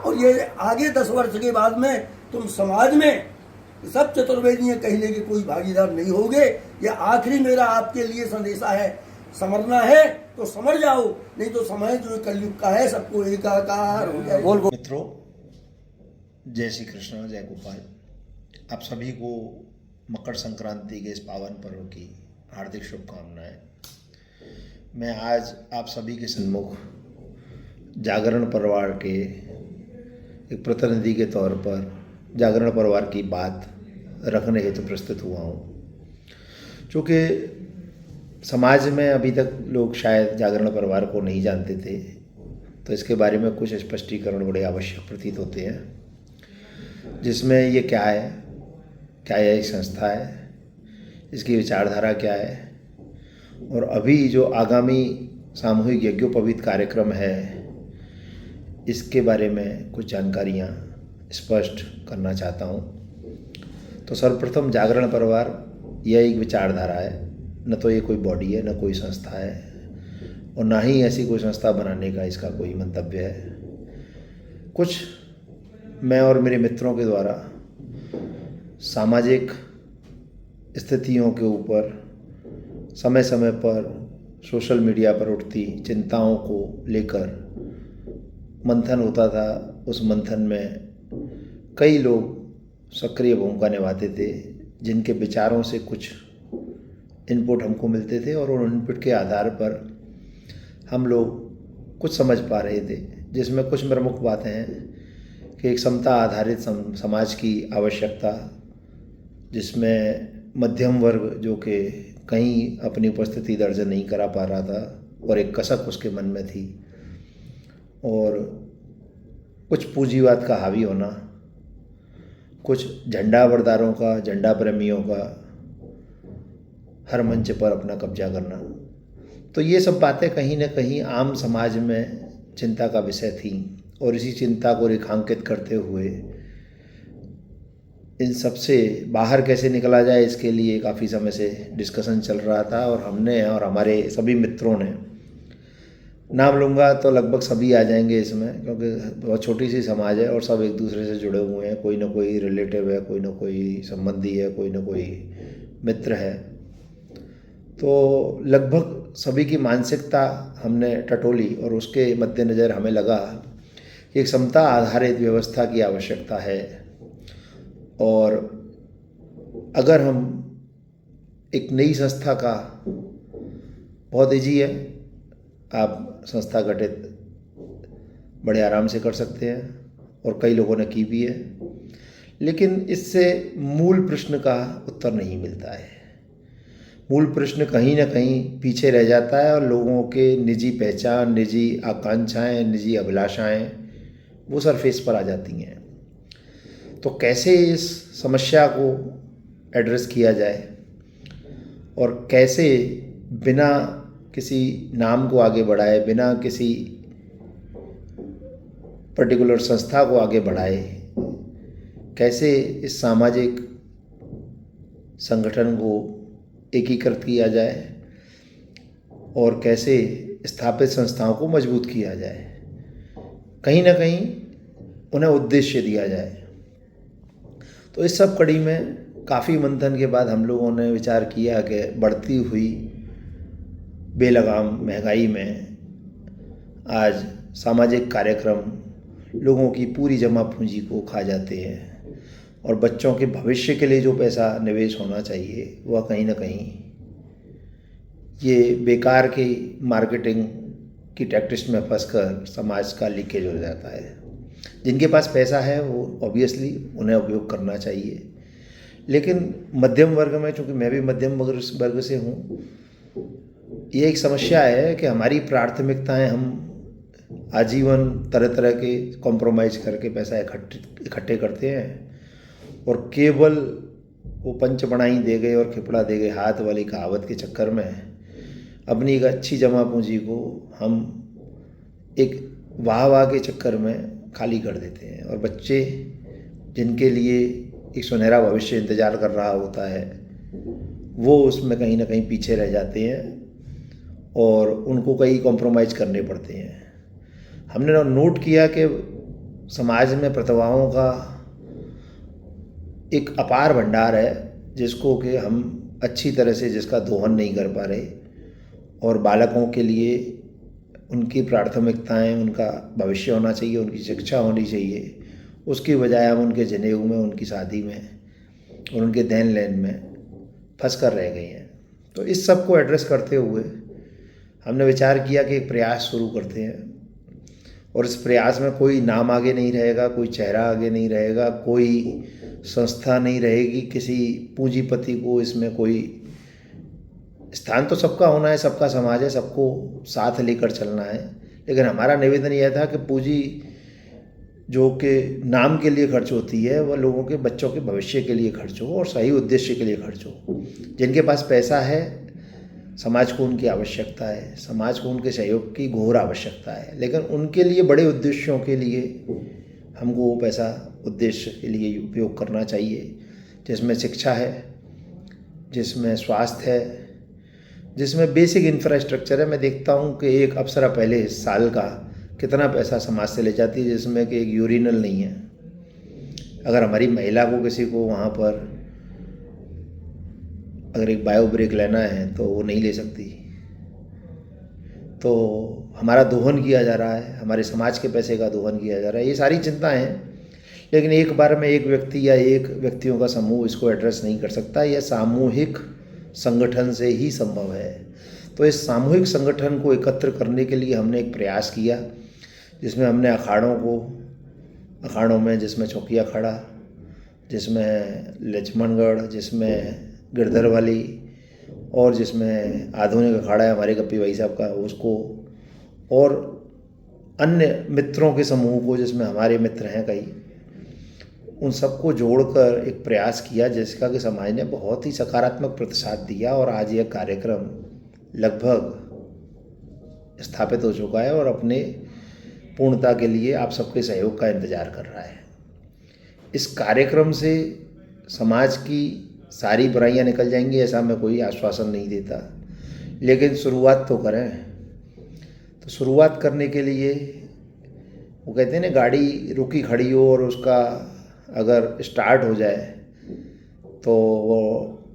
और ये आगे 10 वर्ष के बाद में तुम समाज में सब चतुर्वेदियाँ कहने के कोई भागीदार नहीं होगे। ये आखिरी मेरा आपके लिए संदेशा है। समझना है तो समझ जाओ, नहीं तो समय जो कलयुग का है सबको एकाकार हो जाए। मित्रों, जय श्री कृष्ण, जय गोपाल। आप सभी को मकर संक्रांति के इस पावन पर्व की हार्दिक शुभकामनाएं। मैं आज आप सभी के सन्मुख जागरण परिवार के एक प्रतिनिधि के तौर पर जागरण परिवार की बात रखने हेतु प्रस्तुत हुआ हूँ। चूँकि समाज में अभी तक लोग शायद जागरण परिवार को नहीं जानते थे, तो इसके बारे में कुछ स्पष्टीकरण बड़े आवश्यक प्रतीत होते हैं, जिसमें ये क्या है, क्या यह एक संस्था है, इसकी विचारधारा क्या है, और अभी जो आगामी सामूहिक यज्ञोपवीत कार्यक्रम है इसके बारे में कुछ जानकारियाँ स्पष्ट करना चाहता हूँ। तो सर्वप्रथम जागरण परिवार यह एक विचारधारा है, न तो ये कोई बॉडी है, न कोई संस्था है, और ना ही ऐसी कोई संस्था बनाने का इसका कोई मंतव्य है। कुछ मैं और मेरे मित्रों के द्वारा सामाजिक स्थितियों के ऊपर समय समय पर सोशल मीडिया पर उठती चिंताओं को लेकर मंथन होता था। उस मंथन में कई लोग सक्रिय भूमिका निभाते थे, जिनके विचारों से कुछ इनपुट हमको मिलते थे, और उन इनपुट के आधार पर हम लोग कुछ समझ पा रहे थे, जिसमें कुछ प्रमुख बातें हैं कि एक समता आधारित समाज की आवश्यकता, जिसमें मध्यम वर्ग जो कि कहीं अपनी उपस्थिति दर्ज नहीं करा पा रहा था और एक कसक उसके मन में थी, और कुछ पूंजीवाद का हावी होना, कुछ झंडा बरदारों का, झंडा प्रेमियों का हर मंच पर अपना कब्जा करना। तो ये सब बातें कहीं ना कहीं आम समाज में चिंता का विषय थी, और इसी चिंता को रेखांकित करते हुए इन सब से बाहर कैसे निकला जाए, इसके लिए काफ़ी समय से डिस्कशन चल रहा था। और हमने और हमारे सभी मित्रों ने, नाम लूँगा तो लगभग सभी आ जाएंगे इसमें, क्योंकि बहुत छोटी सी समाज है और सब एक दूसरे से जुड़े हुए हैं। कोई ना कोई रिलेटिव है, कोई ना कोई संबंधी है, कोई ना कोई मित्र है। तो लगभग सभी की मानसिकता हमने टटोली, और उसके मद्देनज़र हमें लगा कि एक समता आधारित व्यवस्था की आवश्यकता है। और अगर हम एक नई संस्था का, बहुत ईजी है, आप संस्था गठित बड़े आराम से कर सकते हैं, और कई लोगों ने की भी है, लेकिन इससे मूल प्रश्न का उत्तर नहीं मिलता है। मूल प्रश्न कहीं ना कहीं पीछे रह जाता है, और लोगों के निजी पहचान, निजी आकांक्षाएं, निजी अभिलाषाएं वो सरफेस पर आ जाती हैं। तो कैसे इस समस्या को एड्रेस किया जाए, और कैसे बिना किसी नाम को आगे बढ़ाए, बिना किसी पर्टिकुलर संस्था को आगे बढ़ाए, कैसे इस सामाजिक संगठन को एकीकृत किया जाए, और कैसे स्थापित संस्थाओं को मजबूत किया जाए, कहीं ना कहीं उन्हें उद्देश्य दिया जाए। तो इस सब कड़ी में काफ़ी मंथन के बाद हम लोगों ने विचार किया कि बढ़ती हुई बेलगाम महंगाई में आज सामाजिक कार्यक्रम लोगों की पूरी जमा पूंजी को खा जाते हैं, और बच्चों के भविष्य के लिए जो पैसा निवेश होना चाहिए वह कहीं ना कहीं ये बेकार की मार्केटिंग की टैक्टिक्स में फंसकर समाज का लीकेज हो जाता है। जिनके पास पैसा है वो ऑब्वियसली उन्हें उपयोग करना चाहिए, लेकिन मध्यम वर्ग में, चूँकि मैं भी मध्यम वर्ग से हूँ, ये एक समस्या है कि हमारी प्राथमिकताएं, हम आजीवन तरह तरह के कॉम्प्रोमाइज़ करके पैसा इकट्ठे करते हैं, और केवल वो पंच बनाई दे गए और खिपड़ा दे गए हाथ वाली कहावत के चक्कर में अपनी एक अच्छी जमा पूंजी को हम एक वाह के चक्कर में खाली कर देते हैं। और बच्चे जिनके लिए एक सुनहरा भविष्य इंतज़ार कर रहा होता है, वो उसमें कहीं ना कहीं पीछे रह जाते हैं, और उनको कई कॉम्प्रोमाइज़ करने पड़ते हैं। हमने नोट किया कि समाज में प्रतिभाओं का एक अपार भंडार है जिसको कि हम अच्छी तरह से जिसका दोहन नहीं कर पा रहे, और बालकों के लिए उनकी प्राथमिकताएं, उनका भविष्य होना चाहिए, उनकी शिक्षा होनी चाहिए, उसकी बजाय हम उनके जनेऊ में, उनकी शादी में और उनके देन लेन में फंस कर रह गए हैं। तो इस सब को एड्रेस करते हुए हमने विचार किया कि एक प्रयास शुरू करते हैं, और इस प्रयास में कोई नाम आगे नहीं रहेगा, कोई चेहरा आगे नहीं रहेगा, कोई संस्था नहीं रहेगी, किसी पूंजीपति को इसमें कोई स्थान तो सबका होना है, सबका समाज है, सबको साथ लेकर चलना है। लेकिन हमारा निवेदन यह था कि पूंजी जो कि नाम के लिए खर्च होती है वह लोगों के बच्चों के भविष्य के लिए खर्च हो और सही उद्देश्य के लिए खर्च हो। जिनके पास पैसा है, समाज को उनकी आवश्यकता है, समाज को उनके सहयोग की घोर आवश्यकता है, लेकिन उनके लिए बड़े उद्देश्यों के लिए हमको वो पैसा उद्देश्य के लिए उपयोग करना चाहिए, जिसमें शिक्षा है, जिसमें स्वास्थ्य है, जिसमें बेसिक इंफ्रास्ट्रक्चर है। मैं देखता हूँ कि एक अप्सरा पहले साल का कितना पैसा समाज से ले जाती है, जिसमें कि एक यूरिनल नहीं है। अगर हमारी महिला को किसी को वहाँ पर अगर एक बायो ब्रेक लेना है तो वो नहीं ले सकती। तो हमारा दोहन किया जा रहा है, हमारे समाज के पैसे का दोहन किया जा रहा है। ये सारी चिंताएं हैं, लेकिन एक बार में एक व्यक्ति या एक व्यक्तियों का समूह इसको एड्रेस नहीं कर सकता। यह सामूहिक संगठन से ही संभव है। तो इस सामूहिक संगठन को एकत्र करने के लिए हमने एक प्रयास किया, जिसमें हमने अखाड़ों में जिसमें चौकी अखाड़ा, जिसमें लक्ष्मणगढ़, जिसमें गिरधरवाली और जिसमें आधुनिक अखाड़ा है हमारे गप्पी भाई साहब का, उसको, और अन्य मित्रों के समूह को जिसमें हमारे मित्र हैं कई, उन सबको जोड़कर एक प्रयास किया जिसका कि समाज ने बहुत ही सकारात्मक प्रतिसाद दिया। और आज यह कार्यक्रम लगभग स्थापित हो चुका है और अपने पूर्णता के लिए आप सबके सहयोग का इंतज़ार कर रहा है। इस कार्यक्रम से समाज की सारी बुराइयां निकल जाएंगी ऐसा मैं कोई आश्वासन नहीं देता, लेकिन शुरुआत तो करें। तो शुरुआत करने के लिए वो कहते हैं ना, गाड़ी रुकी खड़ी हो और उसका अगर स्टार्ट हो जाए तो वो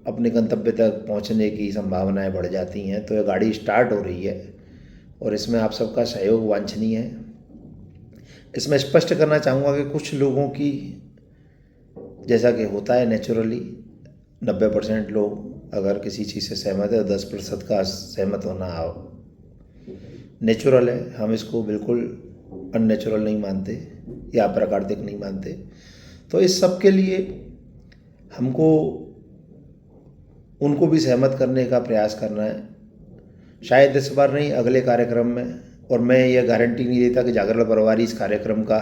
अपने गंतव्य तक पहुंचने की संभावनाएं बढ़ जाती हैं। तो ये गाड़ी स्टार्ट हो रही है और इसमें आप सबका सहयोग वांछनीय है। इसमें स्पष्ट करना चाहूँगा कि कुछ लोगों की, जैसा कि होता है नेचुरली, 90% लोग अगर किसी चीज़ से सहमत है, 10% का सहमत होना नेचुरल है। हम इसको बिल्कुल अननेचुरल नहीं मानते या अप्राकृतिक नहीं मानते। तो इस सब के लिए हमको उनको भी सहमत करने का प्रयास करना है, शायद इस बार नहीं, अगले कार्यक्रम में। और मैं ये गारंटी नहीं देता कि जागरण परवारी इस कार्यक्रम का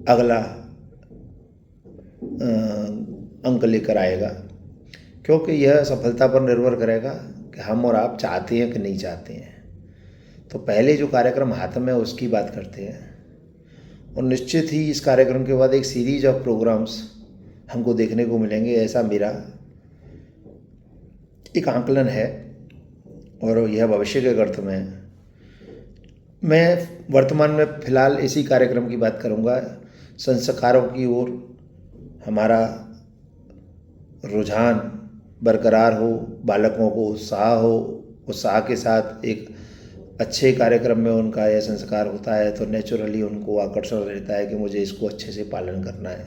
अगला अंक लेकर आएगा, क्योंकि यह सफलता पर निर्भर करेगा कि हम और आप चाहते हैं कि नहीं चाहते हैं। तो पहले जो कार्यक्रम हाथ में है उसकी बात करते हैं, और निश्चित ही इस कार्यक्रम के बाद एक सीरीज ऑफ प्रोग्राम्स हमको देखने को मिलेंगे, ऐसा मेरा एक आंकलन है और यह भविष्य के गर्त में है। मैं वर्तमान में फ़िलहाल इसी कार्यक्रम की बात करूंगा। संस्कारों की ओर हमारा रुझान बरकरार हो, बालकों को उत्साह हो, उत्साह के साथ एक अच्छे कार्यक्रम में उनका यह संस्कार होता है तो नेचुरली उनको आकर्षण रहता है कि मुझे इसको अच्छे से पालन करना है,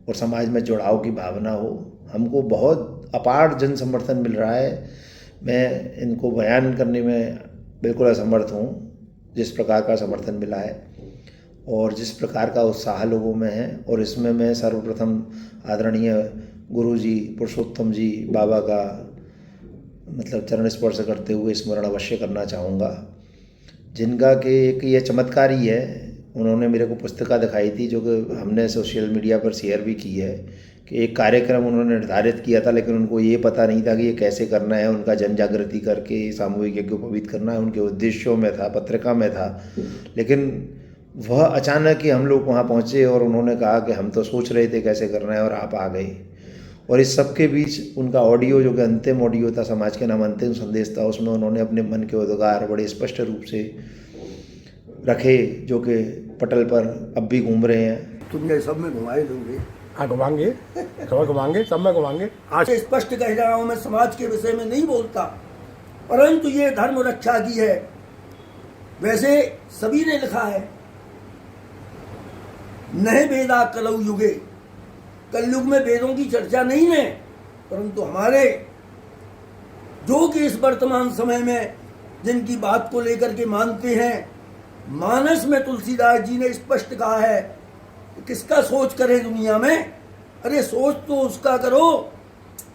और समाज में जुड़ाव की भावना हो। हमको बहुत अपार जन समर्थन मिल रहा है। मैं इनको बयान करने में बिल्कुल असमर्थ हूँ जिस प्रकार का समर्थन मिला है और जिस प्रकार का उत्साह लोगों में है। और इसमें मैं सर्वप्रथम आदरणीय गुरुजी पुरुषोत्तम जी बाबा का मतलब चरण स्पर्श करते हुए स्मरण अवश्य करना चाहूँगा, जिनका कि एक ये चमत्कार ही है। उन्होंने मेरे को पुस्तिका दिखाई थी जो कि हमने सोशल मीडिया पर शेयर भी की है, कि एक कार्यक्रम उन्होंने निर्धारित किया था, लेकिन उनको ये पता नहीं था कि ये कैसे करना है। उनका जन जागृति करके सामूहिक यज्ञोपवीत करना है, उनके उद्देश्यों में था, पत्रिका में था। लेकिन वह अचानक ही हम लोग वहाँ पहुँचे और उन्होंने कहा कि हम तो सोच रहे थे कैसे करना है और आप आ गए। और इस सब के बीच उनका ऑडियो जो कि अंतिम ऑडियो था, समाज के नाम अंतिम संदेश था, उसमें उन्होंने अपने मन के उद्गार बड़े स्पष्ट रूप से रखे, जो कि पटल पर अब भी घूम रहे हैं। तुम ये सब में घुमाए दोगे? हाँ घुमाएंगे, घुमाएंगे, सब में घुमाएंगे। आज स्पष्ट कह रहा हूं, मैं समाज के विषय में नहीं बोलता, परंतु ये धर्म रक्षा की है। वैसे सभी ने लिखा है, नहे वेदा कलौ युगे, कलयुग में वेदों की चर्चा नहीं है, परंतु हमारे जो कि इस वर्तमान समय में जिनकी बात को लेकर के मानते हैं, मानस में तुलसीदास जी ने स्पष्ट कहा है कि किसका सोच करें दुनिया में। अरे सोच तो उसका करो,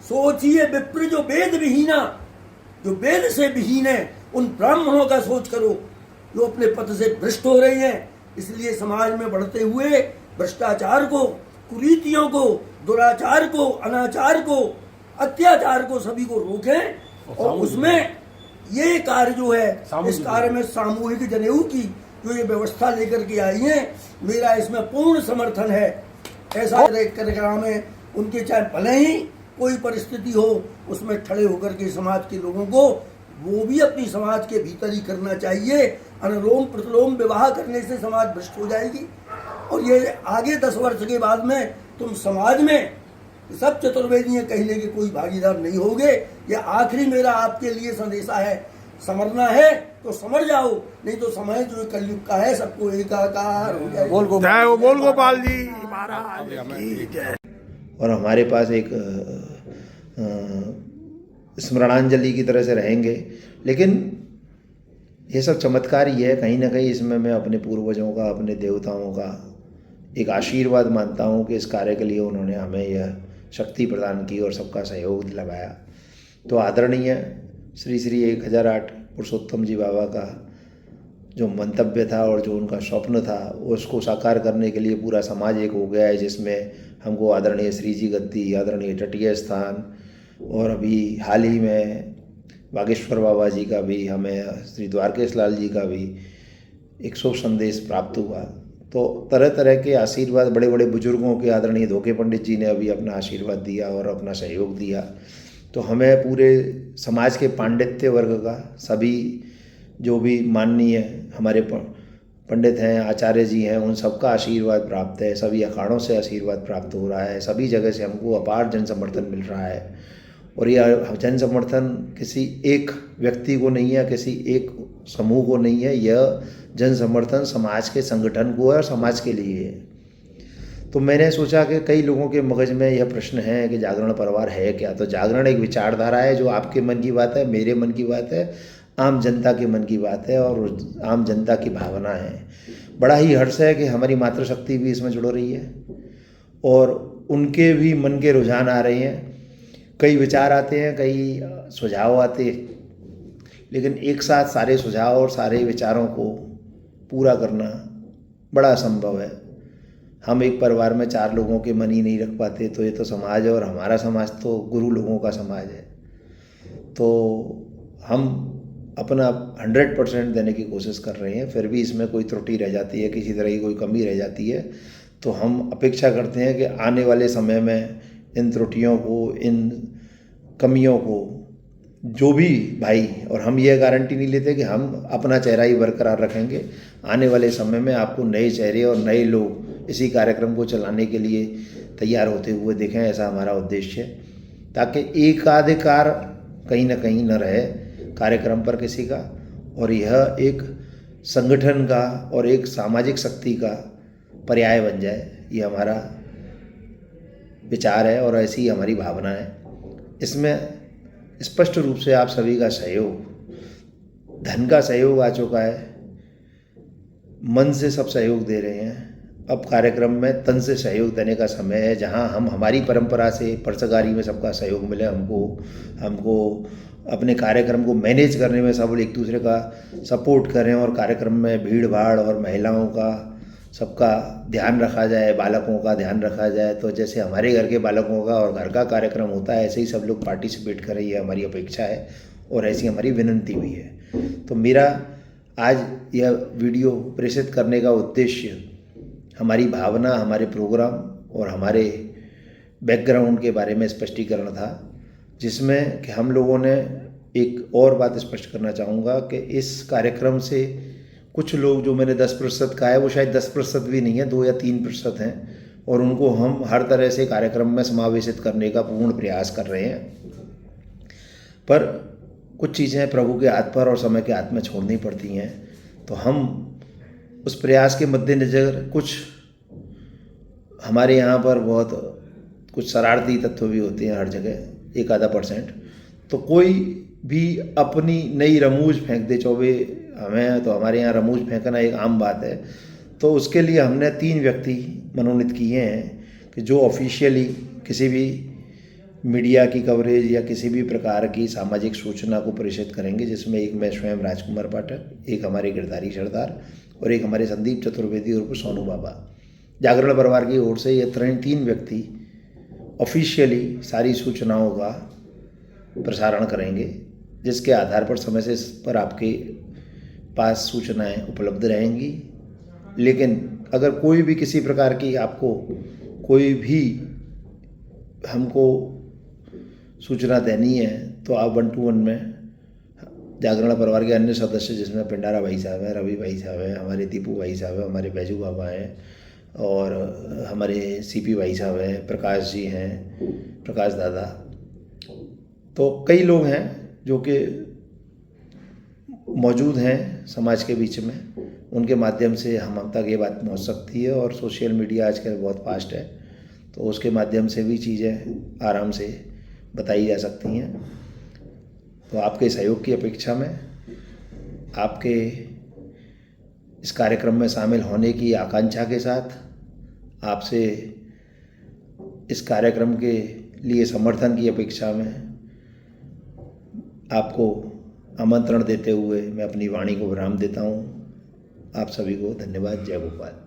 सोचिए विप्र जो वेद विहीना, जो वेद से विहीन है, उन ब्राह्मणों का सोच करो जो अपने पद से भ्रष्ट हो रहे हैं। इसलिए समाज में बढ़ते हुए भ्रष्टाचार को, कुरीतियों को, दुराचार को, अनाचार को, अत्याचार को सभी को रोकें। और उसमें ये कार्य जो है, इस कार्य में सामूहिक जनेऊ की जो ये व्यवस्था लेकर के आई है, मेरा इसमें पूर्ण समर्थन है। ऐसा कार्यक्रम में उनके चाहे भले ही कोई परिस्थिति हो, उसमें खड़े होकर के समाज के लोगों को वो भी अपनी समाज के भीतर ही करना चाहिए। अनुलोम प्रतिलोम विवाह करने से समाज भ्रष्ट हो जाएगी और ये आगे 10 वर्ष के बाद में तुम समाज में सब चतुर्वेदियां कहने के कोई भागीदार नहीं होगे। ये आखिरी मेरा आपके लिए संदेशा है। समरना है तो समर जाओ, नहीं तो समय जो कलयुग का है सबको एकाकार हो जाए। बोल गोपाल जी महाराज की जय। और हमारे पास एक स्मरणांजलि की तरह से रहेंगे, लेकिन ये सब चमत्कार ही है। कहीं ना कहीं इसमें मैं अपने पूर्वजों का, अपने देवताओं का एक आशीर्वाद मानता हूँ कि इस कार्य के लिए उन्होंने हमें यह शक्ति प्रदान की और सबका सहयोग दिलवाया। तो आदरणीय श्री श्री 1008 पुरुषोत्तम जी बाबा का जो मंतव्य था और जो उनका स्वप्न था, उसको साकार करने के लिए पूरा समाज एक हो गया है, जिसमें हमको आदरणीय श्री जी गद्दी, आदरणीय तटीय स्थान और अभी हाल ही में बागेश्वर बाबा जी का भी, हमें श्री द्वारकेश लाल जी का भी एक शुभ संदेश प्राप्त हुआ। तो तरह तरह के आशीर्वाद, बड़े बड़े बुजुर्गों के, आदरणीय धोखे पंडित जी ने अभी अपना आशीर्वाद दिया और अपना सहयोग दिया। तो हमें पूरे समाज के पांडित्य वर्ग का, सभी जो भी माननीय हमारे पंडित हैं, आचार्य जी हैं, उन सबका आशीर्वाद प्राप्त है। सभी अखाड़ों से आशीर्वाद प्राप्त हो रहा है। सभी जगह से हमको अपार जन समर्थन मिल रहा है। और यह जन समर्थन किसी एक व्यक्ति को नहीं है, किसी एक समूह को नहीं है, यह जन समर्थन समाज के संगठन को है और समाज के लिए है। तो मैंने सोचा कि कई लोगों के मगज में यह प्रश्न है कि जागरण परिवार है क्या। तो जागरण एक विचारधारा है जो आपके मन की बात है, मेरे मन की बात है, आम जनता के मन की बात है और आम जनता की भावना है। बड़ा ही हर्ष है कि हमारी मातृशक्ति भी इसमें जुड़ रही है और उनके भी मन के रुझान आ रहे हैं। कई विचार आते हैं, कई सुझाव आते हैं, लेकिन एक साथ सारे सुझाव और सारे विचारों को पूरा करना बड़ा असंभव है। हम एक परिवार में 4 लोगों के मन ही नहीं रख पाते, तो ये तो समाज है और हमारा समाज तो गुरु लोगों का समाज है। तो हम अपना 100% देने की कोशिश कर रहे हैं, फिर भी इसमें कोई त्रुटि रह जाती है, किसी तरह की कोई कमी रह जाती है, तो हम अपेक्षा करते हैं कि आने वाले समय में इन त्रुटियों को, इन कमियों को जो भी भाई, और हम ये गारंटी नहीं लेते कि हम अपना चेहरा ही बरकरार रखेंगे। आने वाले समय में आपको नए चेहरे और नए लोग इसी कार्यक्रम को चलाने के लिए तैयार होते हुए दिखें, ऐसा हमारा उद्देश्य है, ताकि एकाधिकार कहीं ना कहीं न रहे कार्यक्रम पर किसी का, और यह एक संगठन का और एक सामाजिक शक्ति का पर्याय बन जाए। ये हमारा विचार है और ऐसी ही हमारी भावना है। इसमें स्पष्ट रूप से आप सभी का सहयोग, धन का सहयोग आ चुका है, मन से सब सहयोग दे रहे हैं। अब कार्यक्रम में तन से सहयोग देने का समय है, जहां हम हमारी परंपरा से परसगारी में सबका सहयोग मिले। हमको अपने कार्यक्रम को मैनेज करने में सब एक दूसरे का सपोर्ट करें और कार्यक्रम में भीड़ भाड़ और महिलाओं का सबका ध्यान रखा जाए, बालकों का ध्यान रखा जाए। तो जैसे हमारे घर के बालकों का और घर का कार्यक्रम होता है, ऐसे ही सब लोग पार्टिसिपेट करें, ये हमारी अपेक्षा है और ऐसी हमारी विनंती भी है। तो मेरा आज यह वीडियो प्रेषित करने का उद्देश्य हमारी भावना, हमारे प्रोग्राम और हमारे बैकग्राउंड के बारे में स्पष्टीकरण था, जिसमें कि हम लोगों ने एक और बात स्पष्ट करना चाहूँगा कि इस कार्यक्रम से कुछ लोग जो मैंने 10% कहा है वो शायद 10% भी नहीं है, 2 या 3% हैं, और उनको हम हर तरह से कार्यक्रम में समावेशित करने का पूर्ण प्रयास कर रहे हैं। पर कुछ चीज़ें प्रभु के हाथ पर और समय के हाथ में छोड़नी पड़ती हैं, तो हम उस प्रयास के मद्देनज़र कुछ हमारे यहाँ पर बहुत कुछ शरारती तत्व भी होते हैं हर जगह, 1-आधा%। तो कोई भी अपनी नई रमूज फेंक दे चौबे हमें, तो हमारे यहाँ रमूज फेंकना एक आम बात है। तो उसके लिए हमने 3 व्यक्ति मनोनीत किए हैं कि जो ऑफिशियली किसी भी मीडिया की कवरेज या किसी भी प्रकार की सामाजिक सूचना को प्रेषित करेंगे, जिसमें एक मैं स्वयं राजकुमार पाठक, एक हमारे गिरधारी सरदार और एक हमारे संदीप चतुर्वेदी उर्फ सोनू बाबा। जागरण परिवार की ओर से ये 3 व्यक्ति ऑफिशियली सारी सूचनाओं का प्रसारण करेंगे, जिसके आधार पर समय से इस पर आपके पास सूचनाएं उपलब्ध रहेंगी। लेकिन अगर कोई भी किसी प्रकार की आपको कोई भी हमको सूचना देनी है तो आप 1-to-1 में जागरण परिवार के अन्य सदस्य, जिसमें पिंडारा भाई साहब हैं, रवि भाई साहब हैं, हमारे दीपू भाई साहब हैं, हमारे बैजू बाबा हैं और हमारे सीपी भाई साहब हैं, प्रकाश जी हैं, प्रकाश दादा, तो कई लोग हैं जो कि मौजूद हैं समाज के बीच में। उनके माध्यम से हम तक ये बात पहुंच सकती है, और सोशल मीडिया आजकल बहुत फास्ट है, तो उसके माध्यम से भी चीज़ें आराम से बताई जा सकती हैं। तो आपके सहयोग की अपेक्षा में, आपके इस कार्यक्रम में शामिल होने की आकांक्षा के साथ, आपसे इस कार्यक्रम के लिए समर्थन की अपेक्षा में आपको आमंत्रण देते हुए मैं अपनी वाणी को विराम देता हूँ। आप सभी को धन्यवाद। जय गोपाल।